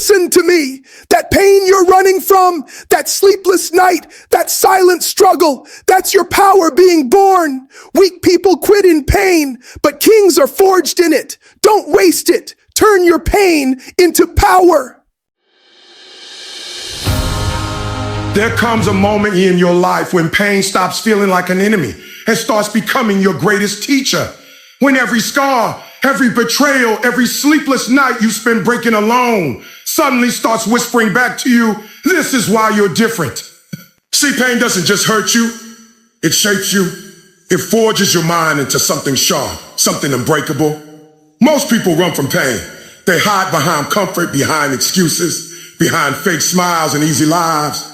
Listen to me. That pain you're running from, that sleepless night, that silent struggle, that's your power being born. Weak people quit in pain, but kings are forged in it. Don't waste it. Turn your pain into power. There comes a moment in your life when pain stops feeling like an enemy and starts becoming your greatest teacher. When every scar, every betrayal, every sleepless night you spend breaking alone suddenly starts whispering back to you, this is why you're different. See, pain doesn't just hurt you, it shapes you. It forges your mind into something sharp, something unbreakable. Most people run from pain. They hide behind comfort, behind excuses, behind fake smiles and easy lives.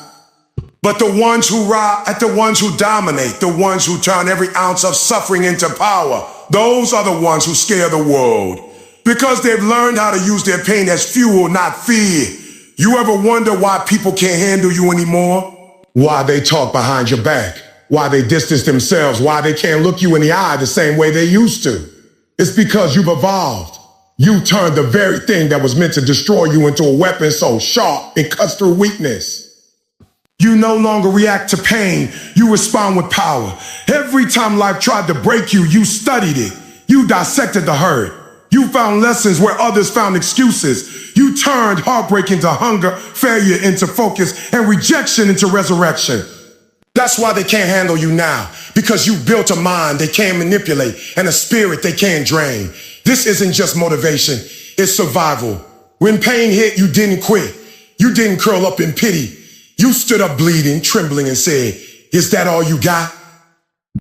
But the ones who ride, the ones who dominate, the ones who turn every ounce of suffering into power, those are the ones who scare the world because they've learned how to use their pain as fuel, not fear. You ever wonder why people can't handle you anymore? Why they talk behind your back? Why they distance themselves? Why they can't look you in the eye the same way they used to? It's because you've evolved. You turned the very thing that was meant to destroy you into a weapon so sharp it cuts through weakness. You no longer react to pain, you respond with power. Every time life tried to break you, you studied it. You dissected the hurt. You found lessons where others found excuses. You turned heartbreak into hunger, failure into focus, and rejection into resurrection. That's why they can't handle you now, because you built a mind they can't manipulate and a spirit they can't drain. This isn't just motivation, it's survival. When pain hit, you didn't quit. You didn't curl up in pity. You stood up bleeding, trembling, and said, is that all you got?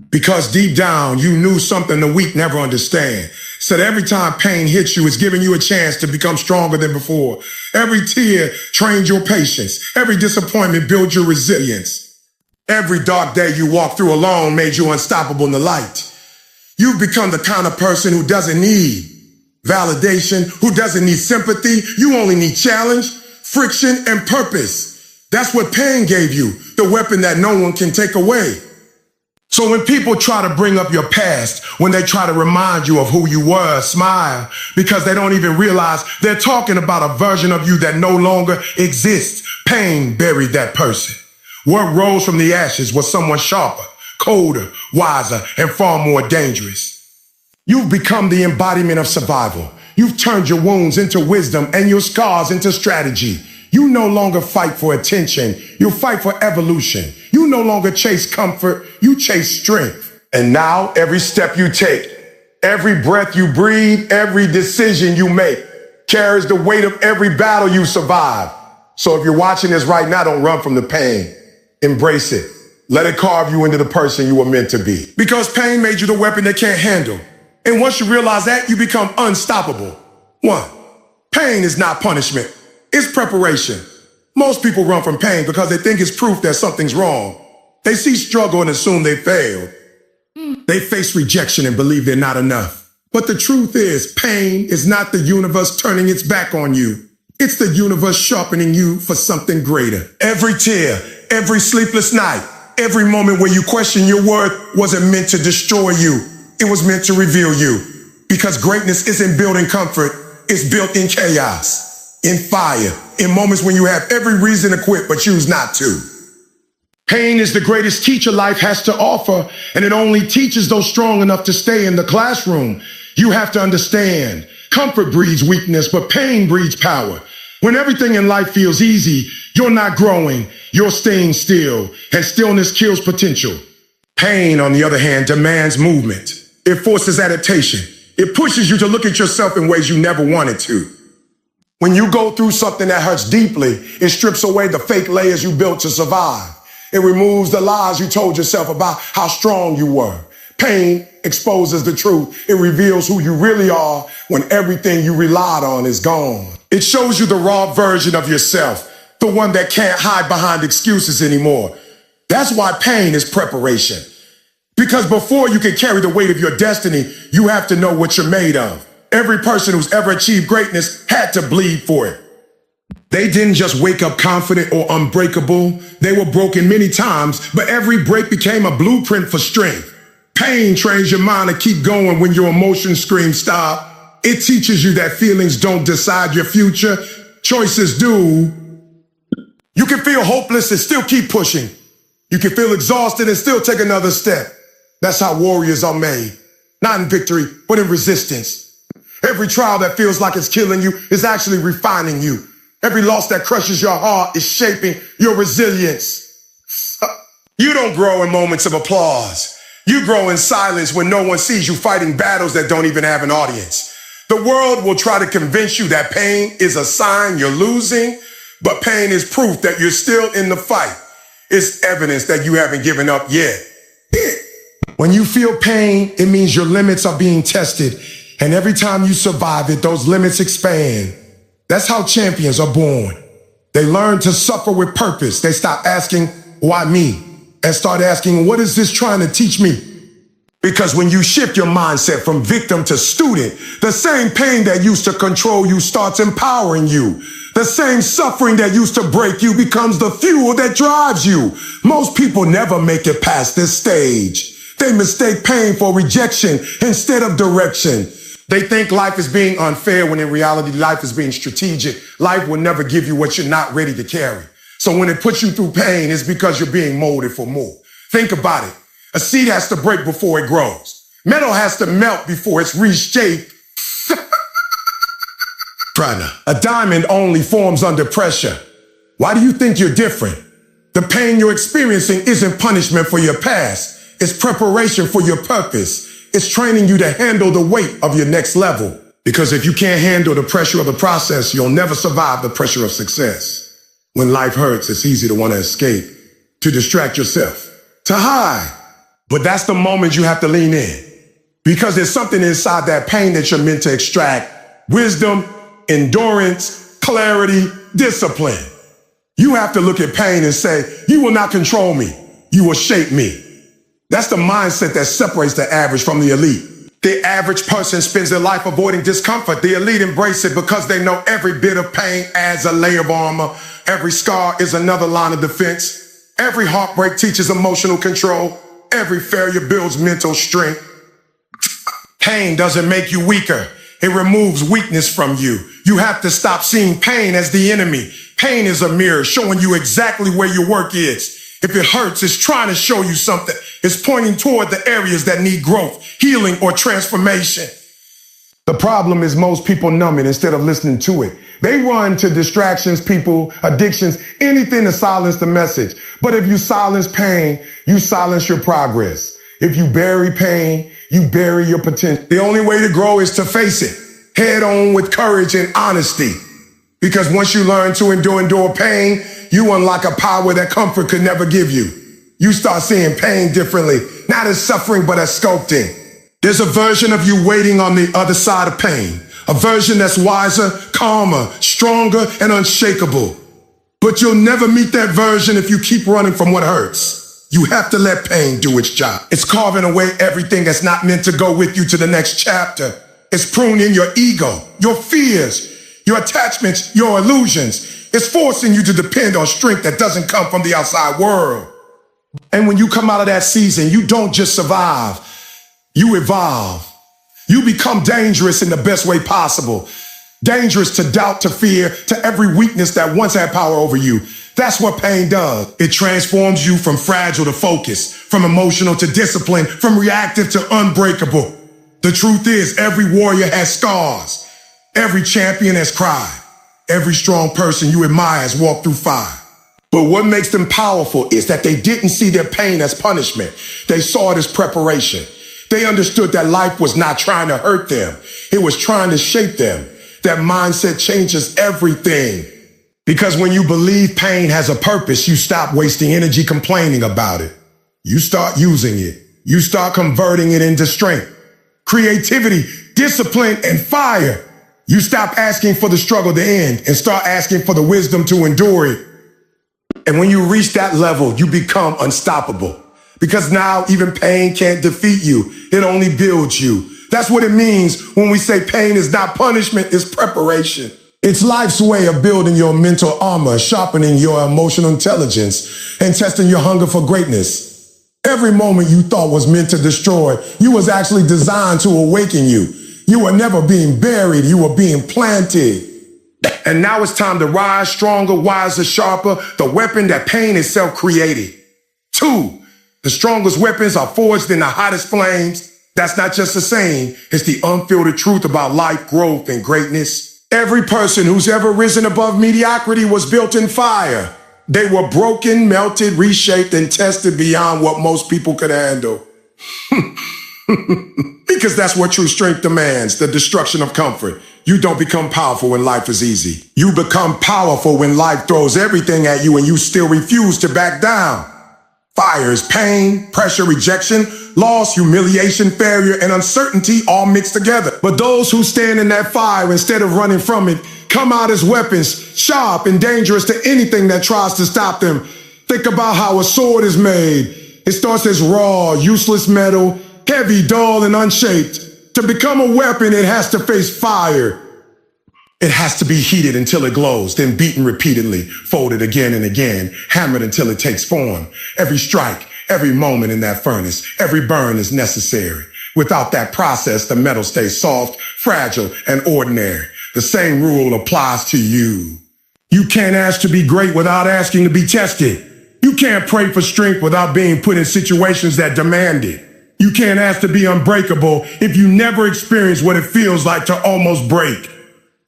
Because deep down, you knew something the weak never understand. So that every time pain hits you, it's giving you a chance to become stronger than before. Every tear trained your patience. Every disappointment built your resilience. Every dark day you walked through alone made you unstoppable in the light. You've become the kind of person who doesn't need validation, who doesn't need sympathy. You only need challenge, friction, and purpose. That's what pain gave you, the weapon that no one can take away. So when people try to bring up your past, when they try to remind you of who you were, smile, because they don't even realize they're talking about a version of you that no longer exists. Pain buried that person. What rose from the ashes was someone sharper, colder, wiser, and far more dangerous. You've become the embodiment of survival. You've turned your wounds into wisdom and your scars into strategy. You no longer fight for attention. You fight for evolution. You no longer chase comfort. You chase strength. And now every step you take, every breath you breathe, every decision you make carries the weight of every battle you survive. So if you're watching this right now, don't run from the pain. Embrace it. Let it carve you into the person you were meant to be. Because pain made you the weapon they can't handle. And once you realize that, you become unstoppable. 1. Pain is not punishment. It's preparation. Most people run from pain because they think it's proof that something's wrong. They see struggle and assume they failed. They face rejection and believe they're not enough. But the truth is, pain is not the universe turning its back on you. It's the universe sharpening you for something greater. Every tear, every sleepless night, every moment where you question your worth wasn't meant to destroy you. It was meant to reveal you. Because greatness isn't built in comfort, it's built in chaos. In fire, in moments when you have every reason to quit but choose not to. Pain is the greatest teacher life has to offer, and it only teaches those strong enough to stay in the classroom. You have to understand, comfort breeds weakness, but pain breeds power. When everything in life feels easy, you're not growing, you're staying still, and stillness kills potential. Pain, on the other hand, demands movement. It forces adaptation. It pushes you to look at yourself in ways you never wanted to. When you go through something that hurts deeply, it strips away the fake layers you built to survive. It removes the lies you told yourself about how strong you were. Pain exposes the truth. It reveals who you really are when everything you relied on is gone. It shows you the raw version of yourself, the one that can't hide behind excuses anymore. That's why pain is preparation. Because before you can carry the weight of your destiny, you have to know what you're made of. Every person who's ever achieved greatness had to bleed for it. They didn't just wake up confident or unbreakable. They were broken many times, but every break became a blueprint for strength. Pain trains your mind to keep going when your emotions scream stop. It teaches you that feelings don't decide your future. choices do. You can feel hopeless and still keep pushing. You can feel exhausted and still take another step. That's how warriors are made. Not in victory, but in resistance. Every trial that feels like it's killing you is actually refining you. Every loss that crushes your heart is shaping your resilience. You don't grow in moments of applause. You grow in silence when no one sees you fighting battles that don't even have an audience. The world will try to convince you that pain is a sign you're losing, but pain is proof that you're still in the fight. It's evidence that you haven't given up yet. When you feel pain, it means your limits are being tested. And every time you survive it, those limits expand. That's how champions are born. They learn to suffer with purpose. They stop asking, why me? And start asking, what is this trying to teach me? Because when you shift your mindset from victim to student, the same pain that used to control you starts empowering you. The same suffering that used to break you becomes the fuel that drives you. Most people never make it past this stage. They mistake pain for rejection instead of direction. They think life is being unfair when in reality life is being strategic. Life will never give you what you're not ready to carry. So when it puts you through pain, it's because you're being molded for more. Think about it. A seed has to break before it grows. Metal has to melt before it's reshaped. A diamond only forms under pressure. Why do you think you're different? The pain you're experiencing isn't punishment for your past. It's preparation for your purpose. It's training you to handle the weight of your next level. Because if you can't handle the pressure of the process, you'll never survive the pressure of success. When life hurts, it's easy to want to escape, to distract yourself, to hide. But that's the moment you have to lean in. Because there's something inside that pain that you're meant to extract. Wisdom, endurance, clarity, discipline. You have to look at pain and say, you will not control me. You will shape me. That's the mindset that separates the average from the elite. The average person spends their life avoiding discomfort. The elite embrace it because they know every bit of pain adds a layer of armor. Every scar is another line of defense. Every heartbreak teaches emotional control. Every failure builds mental strength. Pain doesn't make you weaker. It removes weakness from you. You have to stop seeing pain as the enemy. Pain is a mirror showing you exactly where your work is. If it hurts, it's trying to show you something. It's pointing toward the areas that need growth, healing, or transformation. The problem is most people numb it instead of listening to it. They run to distractions, people, addictions, anything to silence the message. But if you silence pain, you silence your progress. If you bury pain, you bury your potential. The only way to grow is to face it head on with courage and honesty. Because once you learn to endure pain, you unlock a power that comfort could never give you. You start seeing pain differently, not as suffering, but as sculpting. There's a version of you waiting on the other side of pain, a version that's wiser, calmer, stronger, and unshakable. But you'll never meet that version if you keep running from what hurts. You have to let pain do its job. It's carving away everything that's not meant to go with you to the next chapter. It's pruning your ego, your fears, your attachments, your illusions. It's forcing you to depend on strength that doesn't come from the outside world. And when you come out of that season, you don't just survive, you evolve. You become dangerous in the best way possible. Dangerous to doubt, to fear, to every weakness that once had power over you. That's what pain does. It transforms you from fragile to focused, from emotional to disciplined, from reactive to unbreakable. The truth is, every warrior has scars. Every champion has cried. Every strong person you admire has walked through fire. But what makes them powerful is that they didn't see their pain as punishment. They saw it as preparation. They understood that life was not trying to hurt them. It was trying to shape them. That mindset changes everything. Because when you believe pain has a purpose, you stop wasting energy complaining about it. You start using it. You start converting it into strength, creativity, discipline, and fire. You stop asking for the struggle to end and start asking for the wisdom to endure it. And when you reach that level, you become unstoppable. Because now even pain can't defeat you. It only builds you. That's what it means when we say pain is not punishment, it's preparation. It's life's way of building your mental armor, sharpening your emotional intelligence, and testing your hunger for greatness. Every moment you thought was meant to destroy, you was actually designed to awaken you. You were never being buried, you were being planted. And now it's time to rise stronger, wiser, sharper, the weapon that pain itself created. 2, the strongest weapons are forged in the hottest flames. That's not just a saying, it's the unfiltered truth about life, growth, and greatness. Every person who's ever risen above mediocrity was built in fire. They were broken, melted, reshaped, and tested beyond what most people could handle. Because that's what true strength demands, the destruction of comfort. You don't become powerful when life is easy. You become powerful when life throws everything at you and you still refuse to back down. Fire is pain, pressure, rejection, loss, humiliation, failure, and uncertainty all mixed together. But those who stand in that fire instead of running from it come out as weapons, sharp and dangerous to anything that tries to stop them. Think about how a sword is made. It starts as raw, useless metal, heavy, dull, and unshaped. To become a weapon, it has to face fire. It has to be heated until it glows, then beaten repeatedly, folded again and again, hammered until it takes form. Every strike, every moment in that furnace, every burn is necessary. Without that process, the metal stays soft, fragile, and ordinary. The same rule applies to you. You can't ask to be great without asking to be tested. You can't pray for strength without being put in situations that demand it. You can't ask to be unbreakable if you never experience what it feels like to almost break.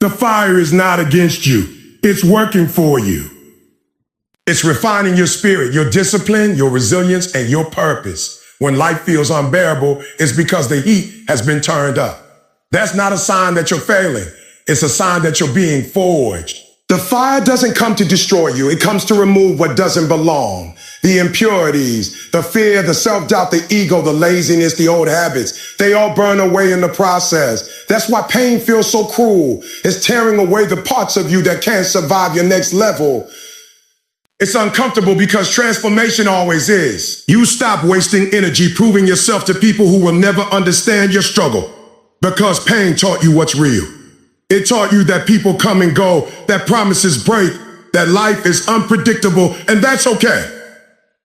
The fire is not against you. It's working for you. It's refining your spirit, your discipline, your resilience, and your purpose. When life feels unbearable, it's because the heat has been turned up. That's not a sign that you're failing. It's a sign that you're being forged. The fire doesn't come to destroy you. It comes to remove what doesn't belong. The impurities, the fear, the self-doubt, the ego, the laziness, the old habits, they all burn away in the process. That's why pain feels so cruel. It's tearing away the parts of you that can't survive your next level. It's uncomfortable because transformation always is. You stop wasting energy proving yourself to people who will never understand your struggle. Because pain taught you what's real. It taught you that people come and go, that promises break, that life is unpredictable, and that's okay.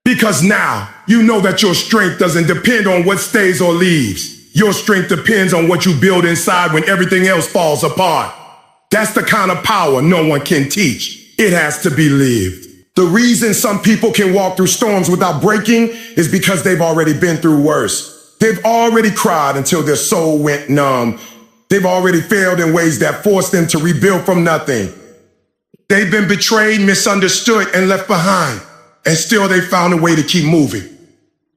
Because now you know that your strength doesn't depend on what stays or leaves. Your strength depends on what you build inside when everything else falls apart. That's the kind of power no one can teach. It has to be lived. The reason some people can walk through storms without breaking is because they've already been through worse. They've already cried until their soul went numb. They've already failed in ways that forced them to rebuild from nothing. They've been betrayed, misunderstood, and left behind. And still they found a way to keep moving.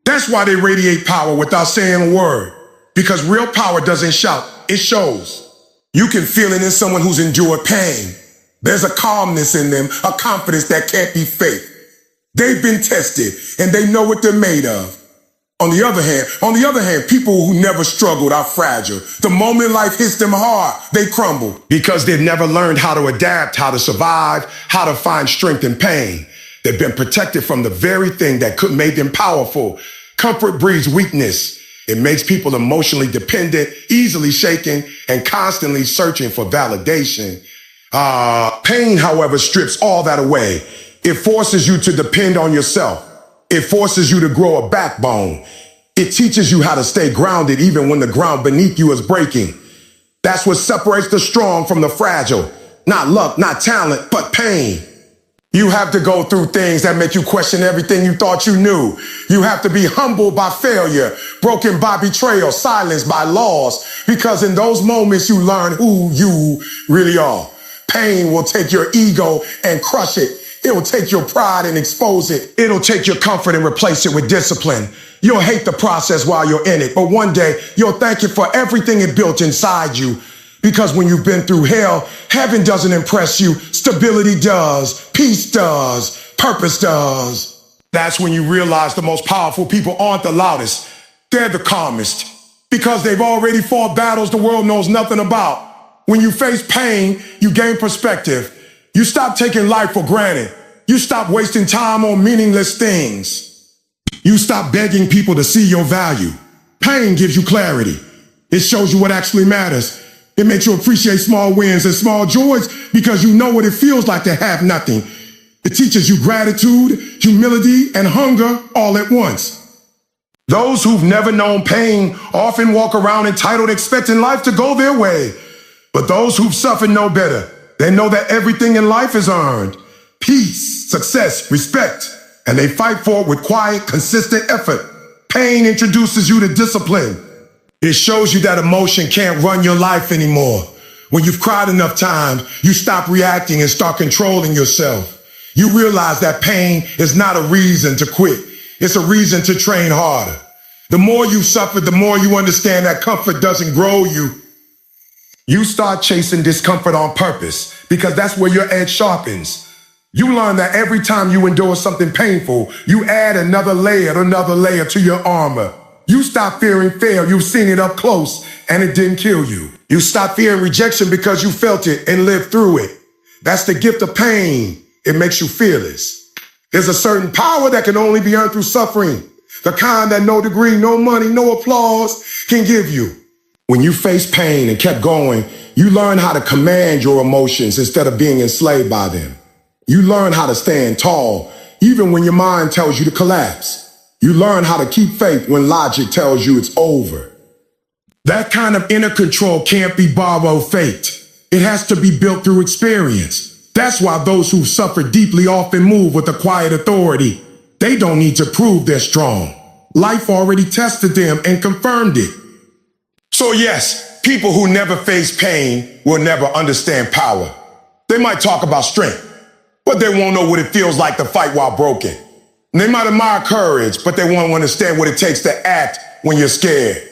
That's why they radiate power without saying a word. Because real power doesn't shout, it shows. You can feel it in someone who's endured pain. There's a calmness in them, a confidence that can't be faked. They've been tested and they know what they're made of. On the other hand, people who never struggled are fragile. The moment life hits them hard, they crumble because they've never learned how to adapt, how to survive, how to find strength in pain. They've been protected from the very thing that could make them powerful. Comfort breeds weakness. It makes people emotionally dependent, easily shaken, and constantly searching for validation. Pain, however, strips all that away. It forces you to depend on yourself. It forces you to grow a backbone. It teaches you how to stay grounded even when the ground beneath you is breaking. That's what separates the strong from the fragile. Not luck, not talent, but pain. You have to go through things that make you question everything you thought you knew. You have to be humbled by failure, broken by betrayal, silenced by loss, because in those moments you learn who you really are. Pain will take your ego and crush it. It'll take your pride and expose it. It'll take your comfort and replace it with discipline. You'll hate the process while you're in it, but one day you'll thank it for everything it built inside you. Because when you've been through hell, heaven doesn't impress you. Stability does. Peace does. Purpose does. That's when you realize the most powerful people aren't the loudest. They're the calmest. Because they've already fought battles the world knows nothing about. When you face pain, you gain perspective. You stop taking life for granted. You stop wasting time on meaningless things. You stop begging people to see your value. Pain gives you clarity. It shows you what actually matters. It makes you appreciate small wins and small joys because you know what it feels like to have nothing. It teaches you gratitude, humility, and hunger all at once. Those who've never known pain often walk around entitled, expecting life to go their way. But those who've suffered know better. They know that everything in life is earned. Peace, success, respect. And they fight for it with quiet, consistent effort. Pain introduces you to discipline. It shows you that emotion can't run your life anymore. When you've cried enough times, you stop reacting and start controlling yourself. You realize that pain is not a reason to quit. It's a reason to train harder. The more you suffer, the more you understand that comfort doesn't grow you. You start chasing discomfort on purpose because that's where your edge sharpens. You learn that every time you endure something painful, you add another layer to your armor. You stop fearing failure. You've seen it up close and it didn't kill you. You stop fearing rejection because you felt it and lived through it. That's the gift of pain. It makes you fearless. There's a certain power that can only be earned through suffering. The kind that no degree, no money, no applause can give you. When you face pain and kept going, you learn how to command your emotions instead of being enslaved by them. You learn how to stand tall, even when your mind tells you to collapse. You learn how to keep faith when logic tells you it's over. That kind of inner control can't be borrowed faith. It has to be built through experience. That's why those who suffer deeply often move with a quiet authority. They don't need to prove they're strong. Life already tested them and confirmed it. So yes, people who never face pain will never understand power. They might talk about strength, but they won't know what it feels like to fight while broken. And they might admire courage, but they won't understand what it takes to act when you're scared.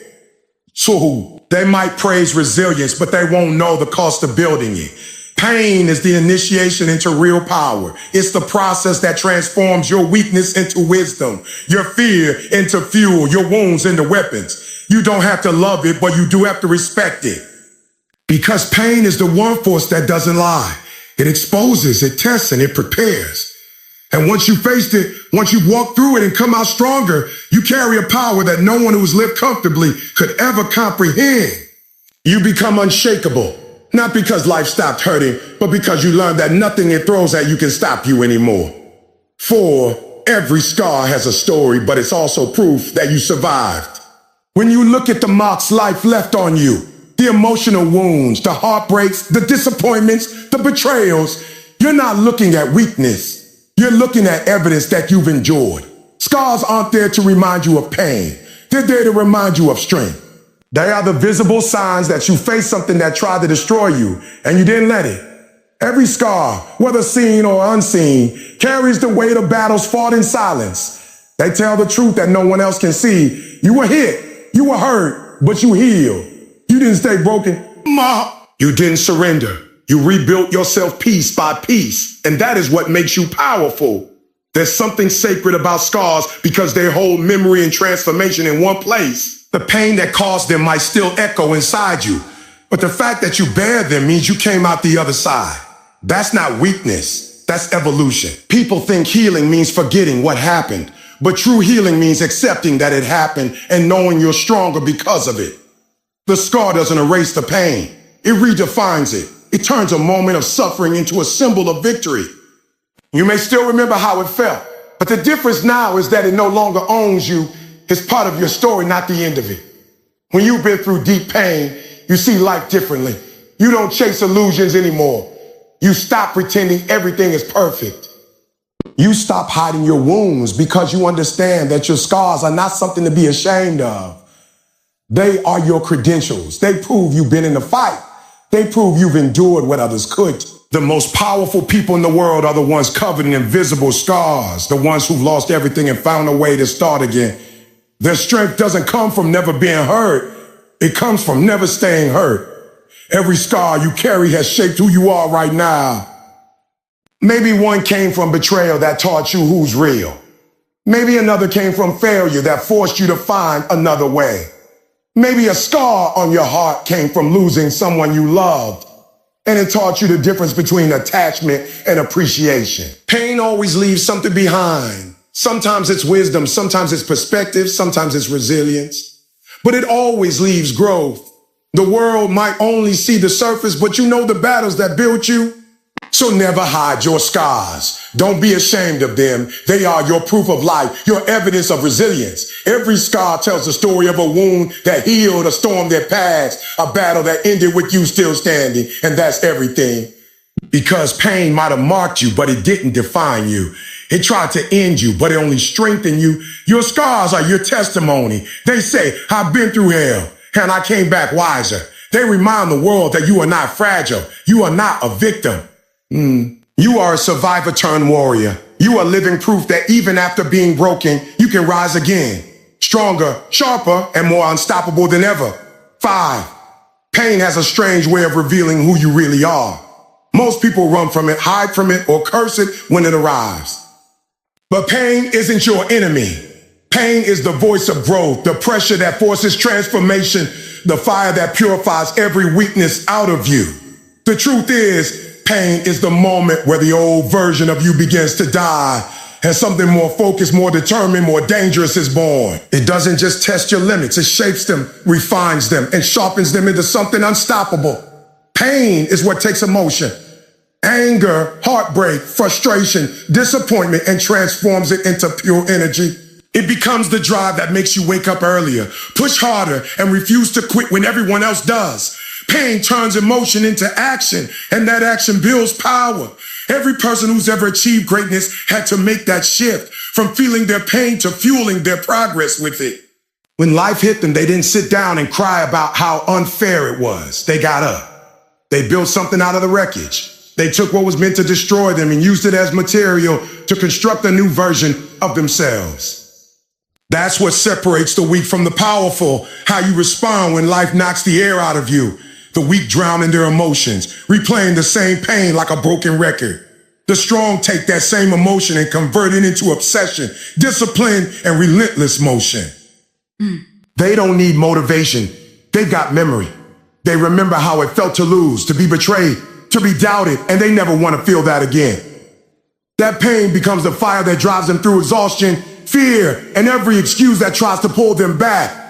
So they might praise resilience, but they won't know the cost of building it. Pain is the initiation into real power. It's the process that transforms your weakness into wisdom, your fear into fuel, your wounds into weapons. You don't have to love it, but you do have to respect it. Because pain is the one force that doesn't lie. It exposes, it tests, and it prepares. And once you faced it, once you walk through it and come out stronger, you carry a power that no one who's lived comfortably could ever comprehend. You become unshakable, not because life stopped hurting, but because you learned that nothing it throws at you can stop you anymore. For every scar has a story, but it's also proof that you survived. When you look at the marks life left on you, the emotional wounds, the heartbreaks, the disappointments, the betrayals, you're not looking at weakness. You're looking at evidence that you've endured. Scars aren't there to remind you of pain. They're there to remind you of strength. They are the visible signs that you faced something that tried to destroy you, and you didn't let it. Every scar, whether seen or unseen, carries the weight of battles fought in silence. They tell the truth that no one else can see. You were hit, you were hurt, but you healed. You didn't stay broken. You didn't surrender. You rebuilt yourself piece by piece, and that is what makes you powerful. There's something sacred about scars because they hold memory and transformation in one place. The pain that caused them might still echo inside you, but the fact that you bear them means you came out the other side. That's not weakness, that's evolution. People think healing means forgetting what happened, but true healing means accepting that it happened and knowing you're stronger because of it. The scar doesn't erase the pain, it redefines it. It turns a moment of suffering into a symbol of victory. You may still remember how it felt, but the difference now is that it no longer owns you. It's part of your story, not the end of it. When you've been through deep pain, you see life differently. You don't chase illusions anymore. You stop pretending everything is perfect. You stop hiding your wounds because you understand that your scars are not something to be ashamed of. They are your credentials. They prove you've been in the fight. They prove you've endured what others couldn't. The most powerful people in the world are the ones covered in invisible scars, the ones who've lost everything and found a way to start again. Their strength doesn't come from never being hurt. It comes from never staying hurt. Every scar you carry has shaped who you are right now. Maybe one came from betrayal that taught you who's real. Maybe another came from failure that forced you to find another way. Maybe a scar on your heart came from losing someone you loved, and it taught you the difference between attachment and appreciation. Pain always leaves something behind. Sometimes it's wisdom, sometimes it's perspective, sometimes it's resilience, but it always leaves growth. The world might only see the surface, but you know the battles that built you. So never hide your scars. Don't be ashamed of them. They are your proof of life, your evidence of resilience. Every scar tells the story of a wound that healed, a storm that passed, a battle that ended with you still standing, and that's everything. Because pain might have marked you, but it didn't define you. It tried to end you, but it only strengthened you. Your scars are your testimony. They say, I've been through hell, and I came back wiser. They remind the world that you are not fragile. You are not a victim. You are a survivor turned warrior. You are living proof that even after being broken, you can rise again. Stronger, sharper, and more unstoppable than ever. 5. Pain has a strange way of revealing who you really are. Most people run from it, hide from it, or curse it when it arrives. But pain isn't your enemy. Pain is the voice of growth, the pressure that forces transformation, the fire that purifies every weakness out of you. The truth is, pain is the moment where the old version of you begins to die and something more focused, more determined, more dangerous is born. It doesn't just test your limits, it shapes them, refines them, and sharpens them into something unstoppable. Pain is what takes emotion, anger, heartbreak, frustration, disappointment, and transforms it into pure energy. It becomes the drive that makes you wake up earlier, push harder, and refuse to quit when everyone else does. Pain turns emotion into action, and that action builds power. Every person who's ever achieved greatness had to make that shift from feeling their pain to fueling their progress with it. When life hit them, they didn't sit down and cry about how unfair it was. They got up. They built something out of the wreckage. They took what was meant to destroy them and used it as material to construct a new version of themselves. That's what separates the weak from the powerful, how you respond when life knocks the air out of you. The weak drown in their emotions, replaying the same pain like a broken record. The strong take that same emotion and convert it into obsession, discipline, and relentless motion. They don't need motivation. They got memory. They remember how it felt to lose, to be betrayed, to be doubted, and they never want to feel that again. That pain becomes the fire that drives them through exhaustion, fear, and every excuse that tries to pull them back.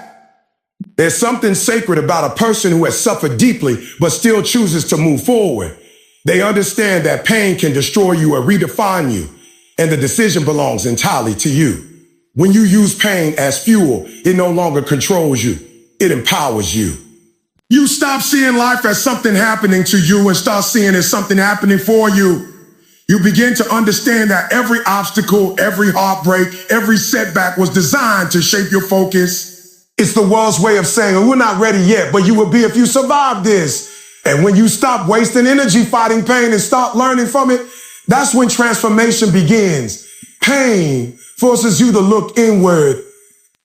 There's something sacred about a person who has suffered deeply but still chooses to move forward. They understand that pain can destroy you or redefine you, and the decision belongs entirely to you. When you use pain as fuel, it no longer controls you, it empowers you. You stop seeing life as something happening to you and start seeing it as something happening for you. You begin to understand that every obstacle, every heartbreak, every setback was designed to shape your focus. It's the world's way of saying, we're not ready yet, but you will be if you survive this. And when you stop wasting energy fighting pain and start learning from it, that's when transformation begins. Pain forces you to look inward.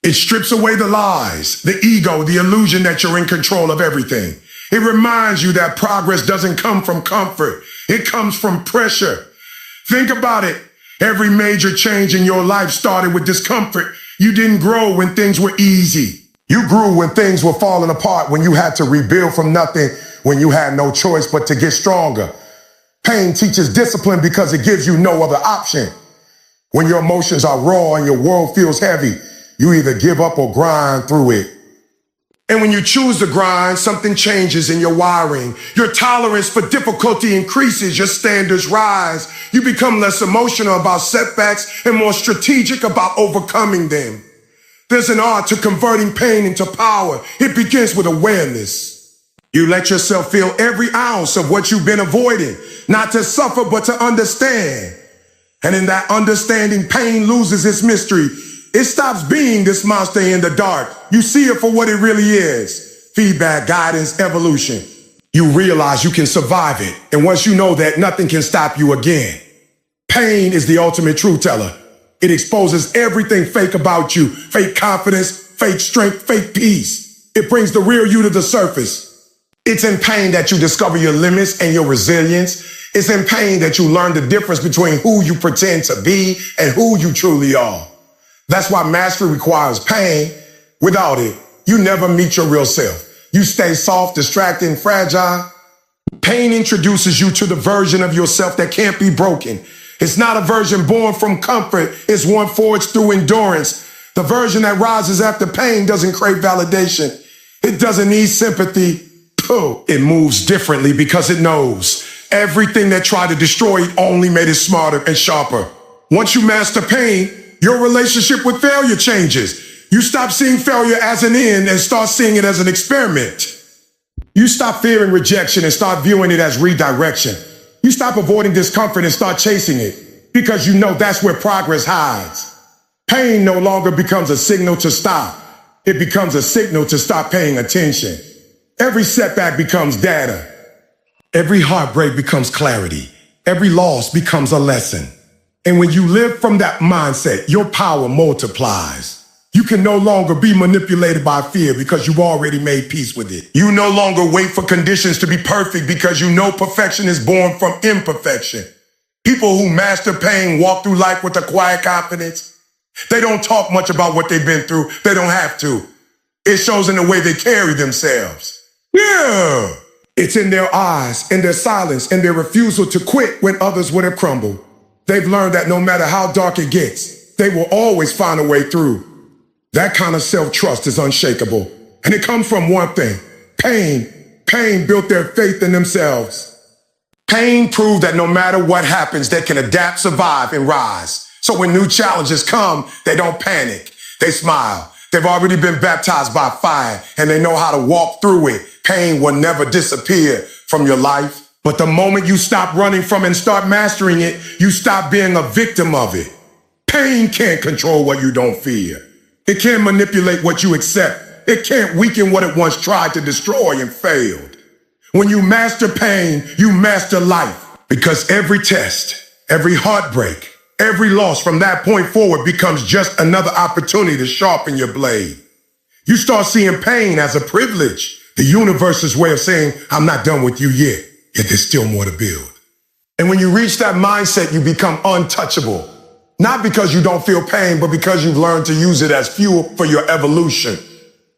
It strips away the lies, the ego, the illusion that you're in control of everything. It reminds you that progress doesn't come from comfort. It comes from pressure. Think about it. Every major change in your life started with discomfort. You didn't grow when things were easy. You grew when things were falling apart, when you had to rebuild from nothing, when you had no choice but to get stronger. Pain teaches discipline because it gives you no other option. When your emotions are raw and your world feels heavy, you either give up or grind through it. And when you choose to grind, something changes in your wiring. Your tolerance for difficulty increases, your standards rise. You become less emotional about setbacks and more strategic about overcoming them. There's an art to converting pain into power. It begins with awareness. You let yourself feel every ounce of what you've been avoiding, not to suffer, but to understand. And in that understanding, pain loses its mystery. It stops being this monster in the dark. You see it for what it really is. Feedback, guidance, evolution. You realize you can survive it. And once you know that, nothing can stop you again. Pain is the ultimate truth teller. It exposes everything fake about you. Fake confidence, fake strength, fake peace. It brings the real you to the surface. It's in pain that you discover your limits and your resilience. It's in pain that you learn the difference between who you pretend to be and who you truly are. That's why mastery requires pain. Without it, you never meet your real self. You stay soft, distracted, and fragile. Pain introduces you to the version of yourself that can't be broken. It's not a version born from comfort. It's one forged through endurance. The version that rises after pain doesn't crave validation. It doesn't need sympathy. It moves differently because it knows everything that tried to destroy it only made it smarter and sharper. Once you master pain, your relationship with failure changes. You stop seeing failure as an end and start seeing it as an experiment. You stop fearing rejection and start viewing it as redirection. You stop avoiding discomfort and start chasing it because you know that's where progress hides. Pain no longer becomes a signal to stop. It becomes a signal to stop paying attention. Every setback becomes data. Every heartbreak becomes clarity. Every loss becomes a lesson. And when you live from that mindset, your power multiplies. You can no longer be manipulated by fear because you've already made peace with it. You no longer wait for conditions to be perfect because you know perfection is born from imperfection. People who master pain walk through life with a quiet confidence. They don't talk much about what they've been through. They don't have to. It shows in the way they carry themselves. Yeah. It's in their eyes, in their silence, in their refusal to quit when others would have crumbled. They've learned that no matter how dark it gets, they will always find a way through. That kind of self-trust is unshakable. And it comes from one thing, pain. Pain built their faith in themselves. Pain proved that no matter what happens, they can adapt, survive, and rise. So when new challenges come, they don't panic. They smile. They've already been baptized by fire, and they know how to walk through it. Pain will never disappear from your life. But the moment you stop running from it and start mastering it, you stop being a victim of it. Pain can't control what you don't fear. It can't manipulate what you accept. It can't weaken what it once tried to destroy and failed. When you master pain, you master life. Because every test, every heartbreak, every loss from that point forward becomes just another opportunity to sharpen your blade. You start seeing pain as a privilege, the universe's way of saying, I'm not done with you yet there's still more to build. And when you reach that mindset, you become untouchable. Not because you don't feel pain, but because you've learned to use it as fuel for your evolution.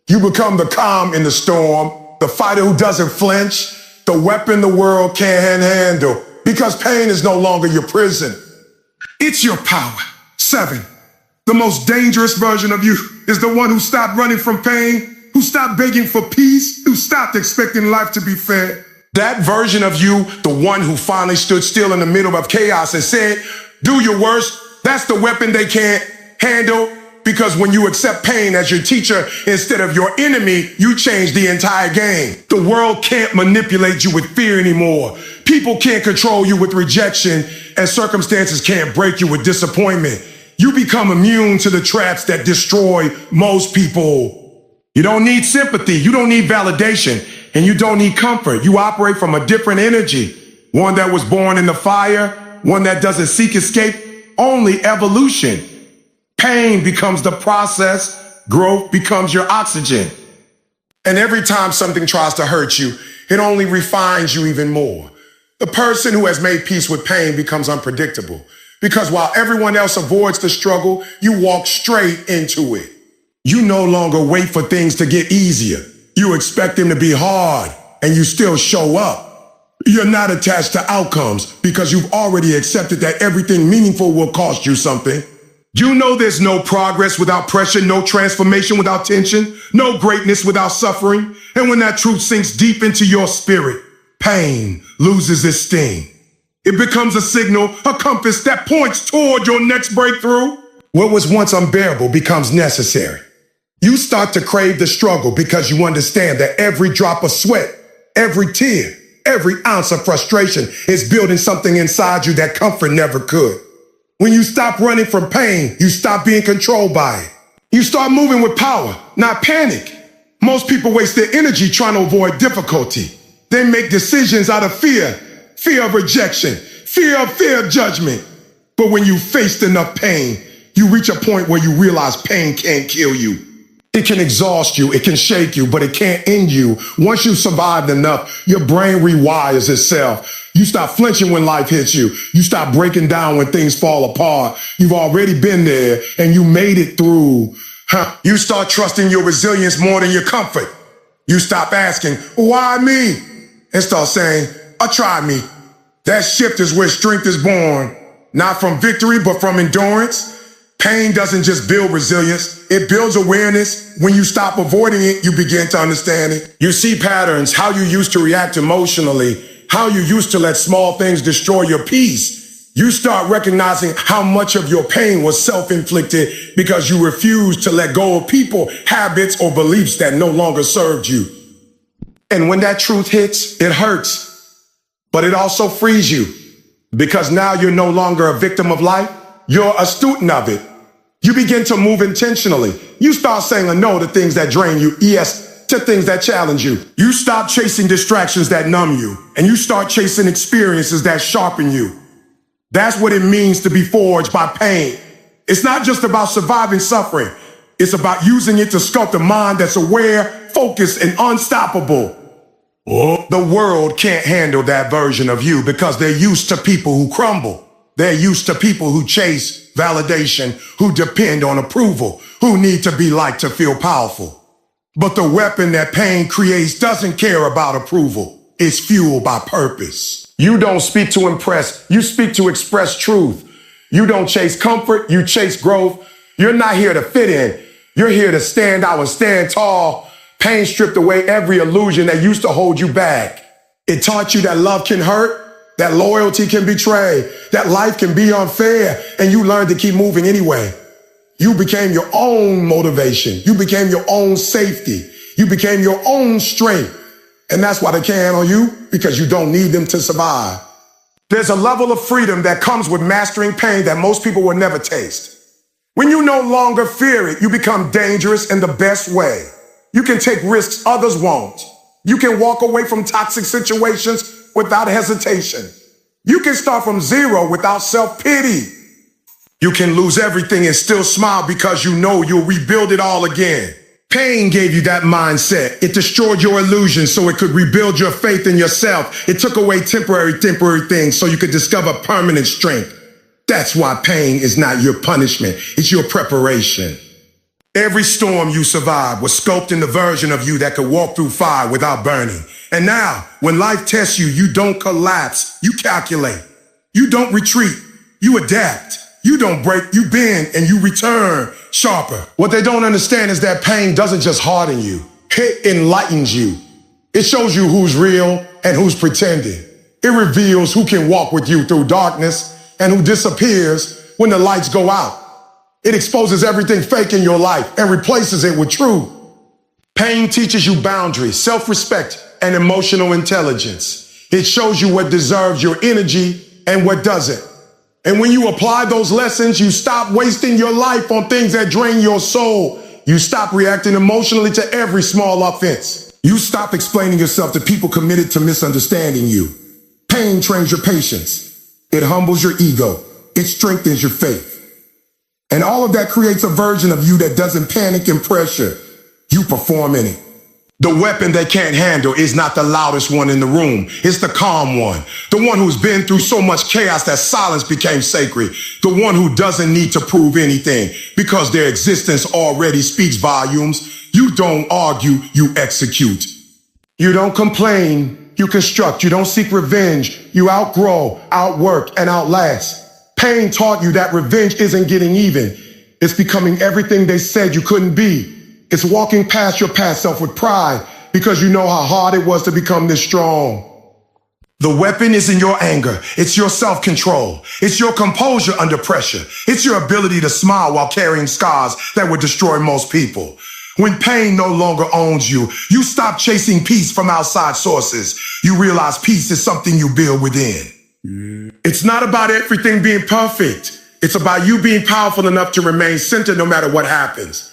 You become the calm in the storm, the fighter who doesn't flinch, the weapon the world can't handle, because pain is no longer your prison. It's your power. 7. The most dangerous version of you is the one who stopped running from pain, who stopped begging for peace, who stopped expecting life to be fair. That version of you, the one who finally stood still in the middle of chaos and said, do your worst. That's the weapon they can't handle. Because when you accept pain as your teacher instead of your enemy, you change the entire game. The world can't manipulate you with fear anymore. People can't control you with rejection, and circumstances can't break you with disappointment. You become immune to the traps that destroy most people. You don't need sympathy. You don't need validation. And you don't need comfort. You operate from a different energy. One that was born in the fire. One that doesn't seek escape. Only evolution. Pain becomes the process. Growth becomes your oxygen. And every time something tries to hurt you, it only refines you even more. The person who has made peace with pain becomes unpredictable. Because while everyone else avoids the struggle, you walk straight into it. You no longer wait for things to get easier. You expect them to be hard, and you still show up. You're not attached to outcomes because you've already accepted that everything meaningful will cost you something. You know there's no progress without pressure, no transformation without tension, no greatness without suffering. And when that truth sinks deep into your spirit, pain loses its sting. It becomes a signal, a compass that points toward your next breakthrough. What was once unbearable becomes necessary. You start to crave the struggle because you understand that every drop of sweat, every tear, every ounce of frustration is building something inside you that comfort never could. When you stop running from pain, you stop being controlled by it. You start moving with power, not panic. Most people waste their energy trying to avoid difficulty. They make decisions out of fear, fear of rejection, fear of judgment. But when you faced enough pain, you reach a point where you realize pain can't kill you. It can exhaust you, it can shake you, but it can't end you. Once you've survived enough, your brain rewires itself. You stop flinching when life hits you. You stop breaking down when things fall apart. You've already been there and you made it through. You start trusting your resilience more than your comfort. You stop asking, why me? And start saying, try me. That shift is where strength is born, not from victory, but from endurance. Pain doesn't just build resilience, it builds awareness. When you stop avoiding it, you begin to understand it. You see patterns, how you used to react emotionally, how you used to let small things destroy your peace. You start recognizing how much of your pain was self-inflicted because you refused to let go of people, habits, or beliefs that no longer served you. And when that truth hits, it hurts. but it also frees you because now you're no longer a victim of life. You're a student of it. You begin to move intentionally. You start saying a no to things that drain you, yes, to things that challenge you. You stop chasing distractions that numb you, and you start chasing experiences that sharpen you. That's what it means to be forged by pain. It's not just about surviving suffering. It's about using it to sculpt a mind that's aware, focused, and unstoppable. The world can't handle that version of you because they're used to people who crumble. They're used to people who chase validation, who depend on approval, who need to be liked to feel powerful. But the weapon that pain creates doesn't care about approval. It's fueled by purpose. You don't speak to impress. You speak to express truth. You don't chase comfort. You chase growth. You're not here to fit in. You're here to stand out and stand tall. Pain stripped away every illusion that used to hold you back. It taught you that love can hurt, that loyalty can betray, that life can be unfair, and you learned to keep moving anyway. You became your own motivation. You became your own safety. You became your own strength. And that's why they can't handle you, because you don't need them to survive. There's a level of freedom that comes with mastering pain that most people will never taste. When you no longer fear it, you become dangerous in the best way. You can take risks others won't. You can walk away from toxic situations without hesitation. You can start from zero without self-pity. You can lose everything and still smile because you know you'll rebuild it all again. Pain gave you that mindset. It destroyed your illusions so it could rebuild your faith in yourself. It took away temporary things so you could discover permanent strength. That's why pain is not your punishment. It's your preparation. Every storm you survived was sculpted in the version of you that could walk through fire without burning. And now, when life tests you, you don't collapse. You calculate. You don't retreat. You adapt. You don't break. You bend and you return sharper. What they don't understand is that pain doesn't just harden you. It enlightens you. It shows you who's real and who's pretending. It reveals who can walk with you through darkness and who disappears when the lights go out. It exposes everything fake in your life and replaces it with truth. Pain teaches you boundaries, self-respect, and emotional intelligence. It shows you what deserves your energy and what doesn't. And when you apply those lessons, you stop wasting your life on things that drain your soul. You stop reacting emotionally to every small offense. You stop explaining yourself to people committed to misunderstanding you. Pain trains your patience. It humbles your ego. It strengthens your faith. And all of that creates a version of you that doesn't panic in pressure. You perform in it. The weapon they can't handle is not the loudest one in the room. It's the calm one. The one who's been through so much chaos that silence became sacred. The one who doesn't need to prove anything because their existence already speaks volumes. You don't argue, you execute. You don't complain, you construct. You don't seek revenge. You outgrow, outwork, and outlast. Pain taught you that revenge isn't getting even. It's becoming everything they said you couldn't be. It's walking past your past self with pride because you know how hard it was to become this strong. The weapon isn't your anger. It's your self-control. It's your composure under pressure. It's your ability to smile while carrying scars that would destroy most people. When pain no longer owns you, you stop chasing peace from outside sources. You realize peace is something you build within. It's not about everything being perfect. It's about you being powerful enough to remain centered no matter what happens.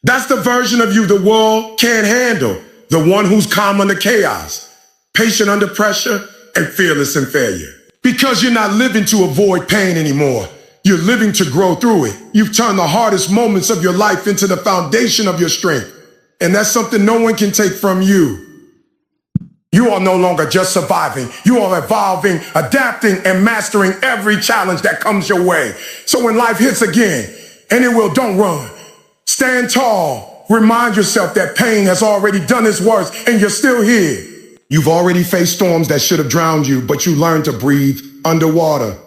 That's the version of you the world can't handle. The one who's calm under chaos, patient under pressure, and fearless in failure. Because you're not living to avoid pain anymore. You're living to grow through it. You've turned the hardest moments of your life into the foundation of your strength. And that's something no one can take from you. You are no longer just surviving. You are evolving, adapting, and mastering every challenge that comes your way. So when life hits again, and it will, don't run. Stand tall. Remind yourself that pain has already done its worst, and you're still here. You've already faced storms that should have drowned you, but you learned to breathe underwater.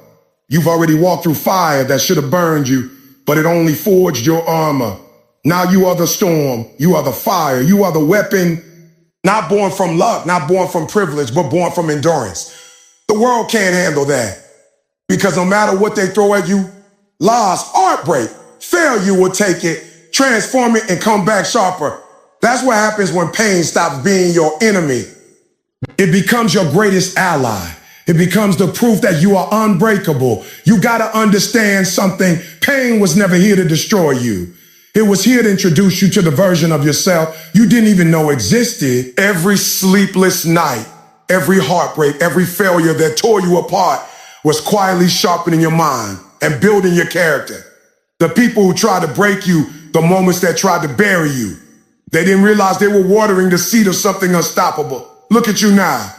You've already walked through fire that should have burned you, but it only forged your armor. Now you are the storm. You are the fire. You are the weapon. Not born from luck, not born from privilege, but born from endurance. The world can't handle that because no matter what they throw at you, loss, heartbreak, failure will take it, transform it, and come back sharper. That's what happens when pain stops being your enemy. It becomes your greatest ally. It becomes the proof that you are unbreakable. You got to understand something. Pain was never here to destroy you. It was here to introduce you to the version of yourself you didn't even know existed. Every sleepless night, every heartbreak, every failure that tore you apart was quietly sharpening your mind and building your character. The people who tried to break you, the moments that tried to bury you, they didn't realize they were watering the seed of something unstoppable. Look at you now.